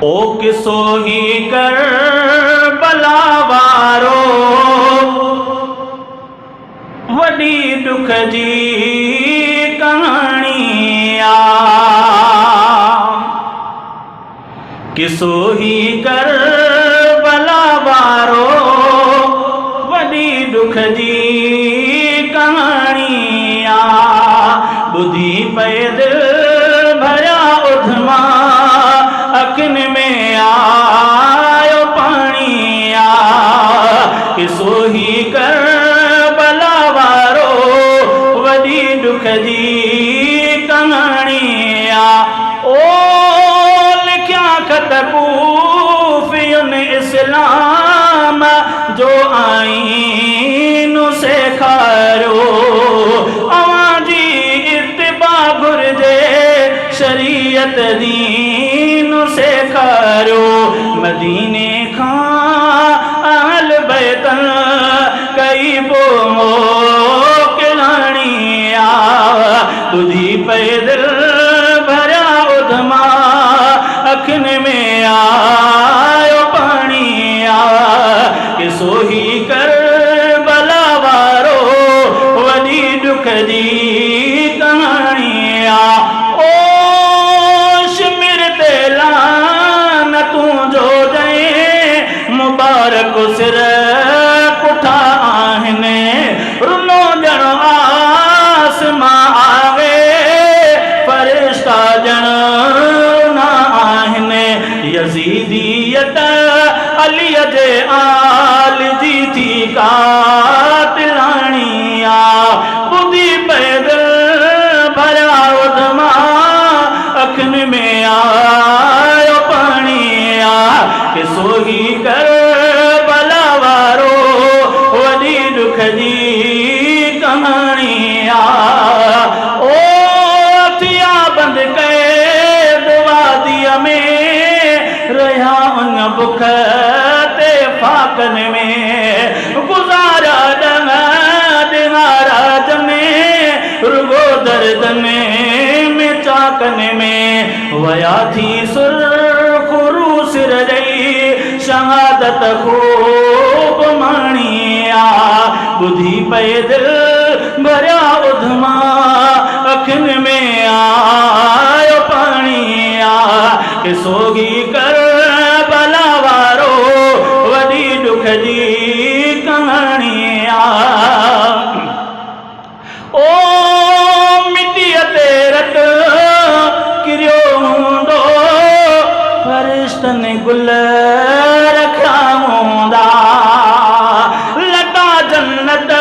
ओ किसो ही कर बलावारो वडी दुख जी कहानी आ। किसो ही कर बलावारो वडी दुख जी कहानी आ। बुधी पे दिल भरिया उधमा अखिन में आयो पानी आ। किसो ही कर बलावारो वडी दुख जी कहानी आ। ओ लिखिया खत कूफियुन इस्लाम जो आईन सेखारो अवां जी इत्तिबा घुर्जे शरीयत दीन सेखारो। मदीने खां अहल बैतन कई बो मोकिलाणी आ। बुधी पे दिल भरिया उधमा अखिन में आयो पानी आ। किसो ही कर बलावारो वडी दुख जी कहानी आ। ओ शिमिर ते लानतूं जो जय मुबारक सिर पुठा आहिनि रुनो ॼण आसमां आवे फरिश्ता ॼण ना आहिनि। यज़ीदियत अलीअ जे आल जी थी कातिलाणी आ। बुधी पे दिल भरिया उधमा अखिन में आयो पानी आ। किसो ही कर बलावारो वडी दुख जी कहानी आ। ओ थिया बंद कैद वादीअ में रहिया उन बुख ते फाकन में गुज़ारा ॾिहारा जने रुगो दर्दन में चाकन में वया थी सुरखुरू सिर ॾेई शहादत खूब माणी आ। बुधी पे दिल भरिया उधमा अखिन में आयो पानी आ। किसो ही कर बलावारो वडी दुख जी कहानी आ। ओ मिटीअ ते रत किरियो हूंदो फरिश्तनि गुल रखिया हूंदा। लटा जन्नत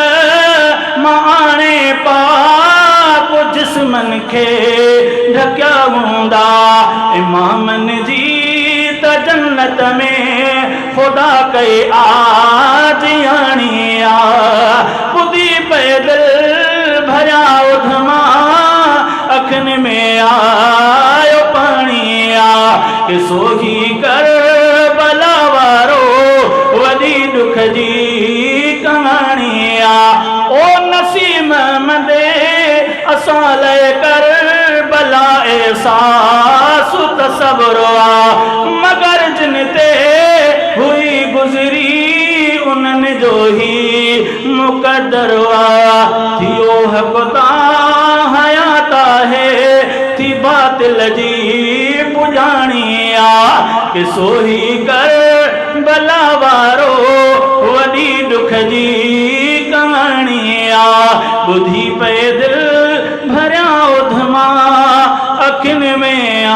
मां आणे पाक जिस्मनि खे ढकिया हूंदा। इमामनि जी त जन्नत में खुदा कई आजियाणी आ। बुधी पे दिल भरिया उधमा अखिन में आयो पानी आ। किसो ही कर बलावारो वडी दुख जी कहानी आ। ओ नसीम मंदे असां लय कर बला एहसास तसब्र आ। मगर जिन ते हुई गुज़री उन्हनि जो ही मुक़द्दर आ। थियो हक़दा हयात आहे थी बातिल जी पुॼाणी आ। किसो ही कर बलावारो वडी दुख जी कहानी आ। बुधी पे दिल भरिया उधमा अखिन में आ।